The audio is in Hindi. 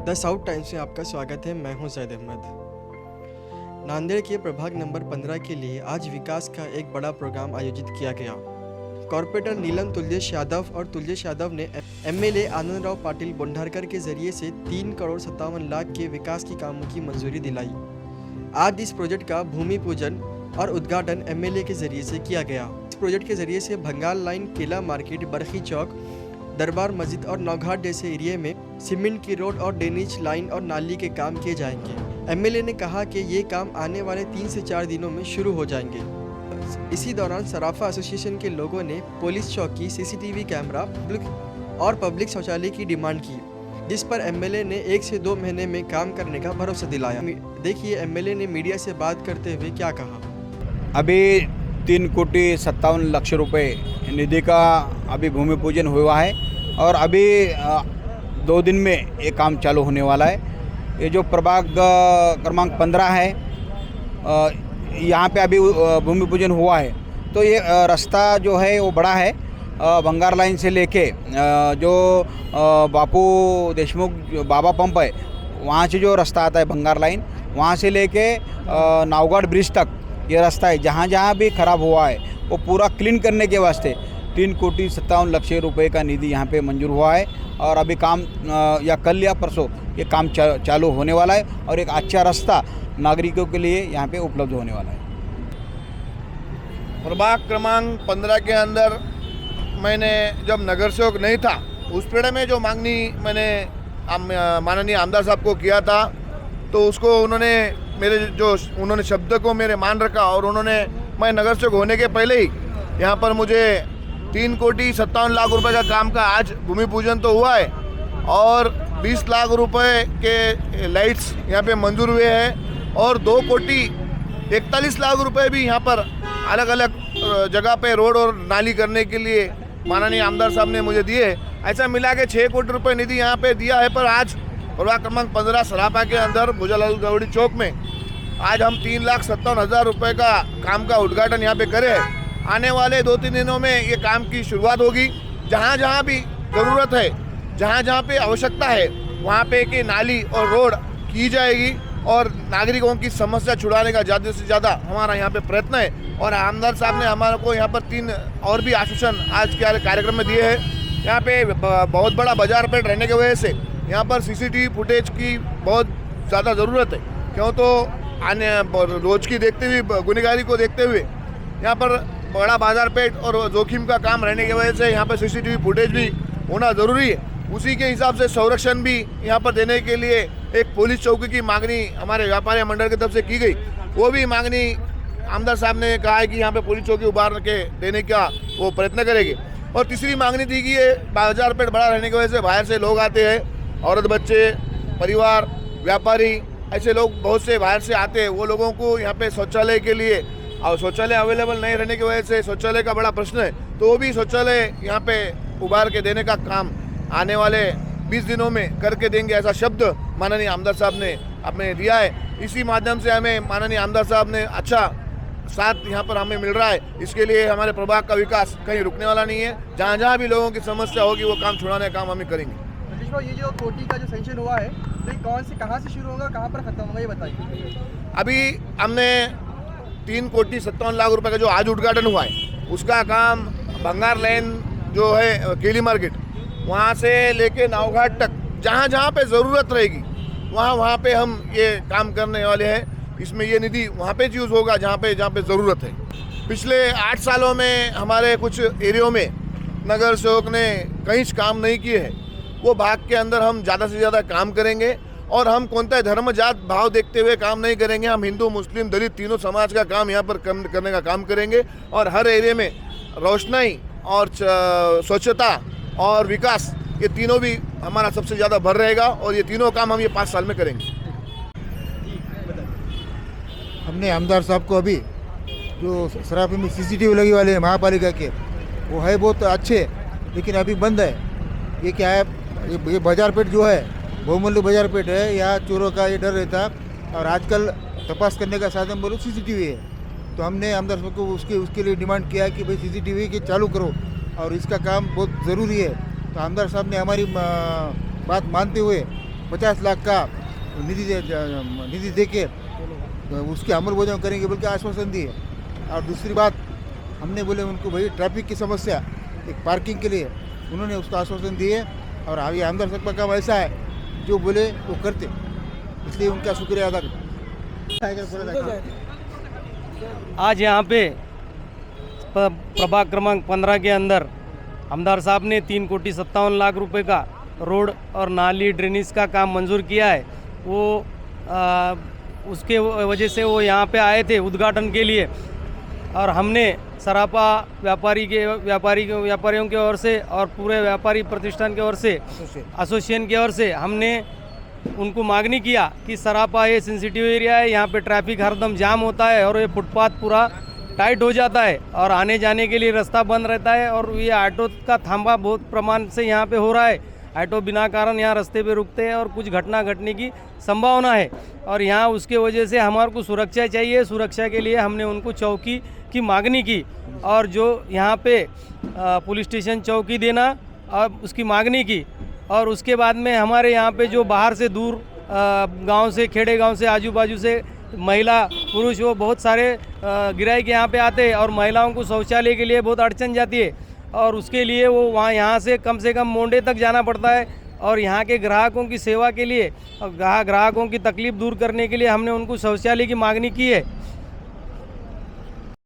द साउथ टाइम्स में आपका स्वागत है। मैं हूं जैद अहमद। नांदेड़ के प्रभाग नंबर 15 के लिए आज विकास का एक बड़ा प्रोग्राम आयोजित किया गया। कॉर्पोरेटर नीलम तुल्येश यादव और तुल्येश यादव ने एमएलए आनंदराव पाटिल बोंढारकर के जरिए से 3 करोड़ 57 लाख के विकास की कामों की मंजूरी दिलाई। आज इस प्रोजेक्ट का भूमि पूजन और उद्घाटन एमएलए के जरिए से किया गया। इस प्रोजेक्ट के जरिए से भंगाल लाइन, केला मार्केट, बरखी चौक, दरबार मस्जिद और नौघाट जैसे एरिया में सीमेंट की रोड और ड्रेनेज लाइन और नाली के काम किए जाएंगे। एमएलए ने कहा कि ये काम आने वाले 3 से 4 दिनों में शुरू हो जाएंगे। इसी दौरान सराफा एसोसिएशन के लोगों ने पुलिस चौकी, सीसीटीवी कैमरा और पब्लिक शौचालय की डिमांड की, जिस पर एमएलए ने 1 से 2 महीने में काम करने का भरोसा दिलाया। देखिए एमएलए ने मीडिया से बात करते हुए क्या कहा। अभी 3 कोटी 57 लाख रुपए निधि का अभी भूमि पूजन हुआ है और अभी 2 दिन में ये काम चालू होने वाला है। ये जो प्रभाग क्रमांक 15 है, यहाँ पे अभी भूमि पूजन हुआ है। तो ये रास्ता जो है वो बड़ा है। भंगार लाइन से लेके जो बापू देशमुख बाबा पंप है, वहाँ से जो रास्ता आता है भंगार लाइन, वहाँ से लेके नावगढ़ ब्रिज तक ये रास्ता है। जहाँ जहाँ भी ख़राब हुआ है वो पूरा क्लीन करने के वास्ते 3 कोटी 57 लाख रुपए का निधि यहाँ पे मंजूर हुआ है और अभी काम या कल या परसों ये काम चालू होने वाला है और एक अच्छा रास्ता नागरिकों के लिए यहाँ पे उपलब्ध होने वाला है। प्रभाग क्रमांक 15 के अंदर मैंने जब नगर सेवक नहीं था, उस पेड़ में जो मांगनी मैंने माननीय आमदार साहब को किया था, तो उसको उन्होंने शब्द को मेरे मान रखा और मैं नगर सेवक होने के पहले ही यहाँ पर मुझे 3 कोटी 57 लाख रुपए का काम का आज भूमि पूजन तो हुआ है और 20 लाख रुपए के लाइट्स यहाँ पे मंजूर हुए हैं और 2 कोटी 41 लाख रुपए भी यहाँ पर अलग अलग जगह पे रोड और नाली करने के लिए माननीय आमदार साहब ने मुझे दिए। ऐसा मिला के 6 कोटी रुपए निधि यहाँ पे दिया है। पर आज प्रभाग क्रमांक 15 सराफा के अंदर भुजालाल गौड़ी चौक में आज हम 3,57,000 रुपये का काम का उद्घाटन यहाँ पे करे हैं। आने वाले 2-3 दिनों में ये काम की शुरुआत होगी। जहाँ जहाँ भी ज़रूरत है, जहाँ जहाँ पे आवश्यकता है, वहाँ पे कि नाली और रोड की जाएगी और नागरिकों की समस्या छुड़ाने का ज़्यादा से ज़्यादा हमारा यहाँ पे प्रयत्न है। और आमदार साहब ने हमारे को यहाँ पर 3 और भी आश्वासन आज के कार्यक्रम में दिए हैं। यहाँ पे बहुत बड़ा बाजार पेट रहने की वजह से यहाँ पर सीसीटीवी फुटेज की बहुत ज़्यादा ज़रूरत है। क्यों तो आने रोज की देखते हुए, गुनहगारी को देखते हुए यहाँ पर बड़ा बाजार पेट और जोखिम का काम रहने की वजह से यहाँ पर सीसीटीवी फुटेज भी होना ज़रूरी है। उसी के हिसाब से संरक्षण भी यहाँ पर देने के लिए एक पुलिस चौकी की मांगनी हमारे व्यापारी मंडल की तरफ से की गई। वो भी मांगनी आमदार साहब ने कहा है कि यहाँ पे पुलिस चौकी उभार के देने का वो प्रयत्न करेंगे। और तीसरी मांगनी थी कि ये बाजार पेट बड़ा रहने की वजह से बाहर से लोग आते हैं, औरत, बच्चे, परिवार, व्यापारी, ऐसे लोग बहुत से बाहर से आते हैं। वो लोगों को यहाँ पे शौचालय के लिए और शौचालय अवेलेबल नहीं रहने की वजह से शौचालय का बड़ा प्रश्न है। तो वो भी शौचालय यहाँ पे उभार के देने का काम आने वाले 20 दिनों में करके देंगे, ऐसा शब्द माननीय आमदार साहब ने अपने दिया है। इसी माध्यम से हमें माननीय आमदार साहब ने अच्छा साथ यहाँ पर हमें मिल रहा है। इसके लिए हमारे प्रभाग का विकास कहीं रुकने वाला नहीं है। जहाँ जहाँ भी लोगों की समस्या होगी वो काम छुड़ाने का काम हमें करेंगे। ये जो कोटी का जो सेंक्शन हुआ है, तो कहाँ से शुरू होगा, कहाँ पर खत्म होगा, ये बताइए। अभी हमने 3 कोटी 57 लाख रुपए का जो आज उद्घाटन हुआ है, उसका काम भंगार लाइन जो है केली मार्केट, वहाँ से लेके नावघाट तक जहाँ जहाँ पे ज़रूरत रहेगी वहाँ पे हम ये काम करने वाले हैं। इसमें ये निधि वहाँ पे यूज़ होगा जहाँ पे ज़रूरत है। पिछले 8 सालों में हमारे कुछ एरियो में नगर सेवक ने कहीं काम नहीं किए हैं। वो भाग के अंदर हम ज़्यादा से ज़्यादा काम करेंगे और हम कोणता धर्म जात भाव देखते हुए काम नहीं करेंगे। हम हिंदू, मुस्लिम, दलित तीनों समाज का काम यहाँ पर करने का काम करेंगे और हर एरिया में रोशनाई और स्वच्छता और विकास, ये तीनों भी हमारा सबसे ज़्यादा भर रहेगा और ये तीनों काम हम ये 5 साल में करेंगे। हमने आमदार साहब को अभी जो सराफे में सीसीटीवी लगी वाले हैं महापालिका के, वो है बहुत अच्छे, लेकिन अभी बंद है। ये क्या है, ये बाजार पेट जो है बहुमूल्य बाजार पेट है, यहाँ चोरों का ये डर रहता और आजकल तपास करने का साधन बोलो सीसीटीवी है। तो हमने आमदार साहब को उसके लिए डिमांड किया कि भाई सीसीटीवी के चालू करो और इसका काम बहुत ज़रूरी है। तो आमदार साहब ने हमारी बात मानते हुए 50 लाख का निधि दे के उसके अमल बोझ करेंगे बोल के आश्वासन दिए। और दूसरी बात हमने बोले उनको भाई ट्रैफिक की समस्या एक पार्किंग के लिए उन्होंने उसका आश्वासन दिए। और अभी आमदार साहब का काम ऐसा है जो बोले वो करते, इसलिए उनका शुक्रिया अदा करते। आज यहाँ पे प्रभाग क्रमांक 15 के अंदर आमदार साहब ने 3,57,00,000 रुपए का रोड और नाली ड्रेनेज का काम मंजूर किया है। वो उसके वजह से वो यहाँ पे आए थे उद्घाटन के लिए। और हमने सरापा व्यापारियों की ओर से और पूरे व्यापारी प्रतिष्ठान की ओर से एसोसिएशन की ओर से हमने उनको मांगनी किया कि सरापा ये सेंसिटिव एरिया है, यहाँ पे ट्रैफिक हरदम जाम होता है और ये फुटपाथ पूरा टाइट हो जाता है और आने जाने के लिए रास्ता बंद रहता है। और ये ऑटो का थांबा बहुत प्रमाण से यहाँ पे हो रहा है, ऑटो बिना कारण यहाँ रास्ते पे रुकते हैं और कुछ घटना घटने की संभावना है। और यहाँ उसके वजह से हमारे को सुरक्षा चाहिए। सुरक्षा के लिए हमने उनको चौकी की मांगनी की और जो यहाँ पे पुलिस स्टेशन चौकी देना और उसकी मांगनी की। और उसके बाद में हमारे यहाँ पे जो बाहर से दूर गांव से, खेड़े गांव से, आजू बाजू से महिला पुरुष वो बहुत सारे गिराई के यहाँ पे आते हैं और महिलाओं को शौचालय के लिए बहुत अड़चन जाती है और उसके लिए वो यहाँ से कम मोंडे तक जाना पड़ता है। और यहाँ के ग्राहकों की सेवा के लिए और ग्राहकों की तकलीफ़ दूर करने के लिए हमने उनको शौचालय की मांगनी की है।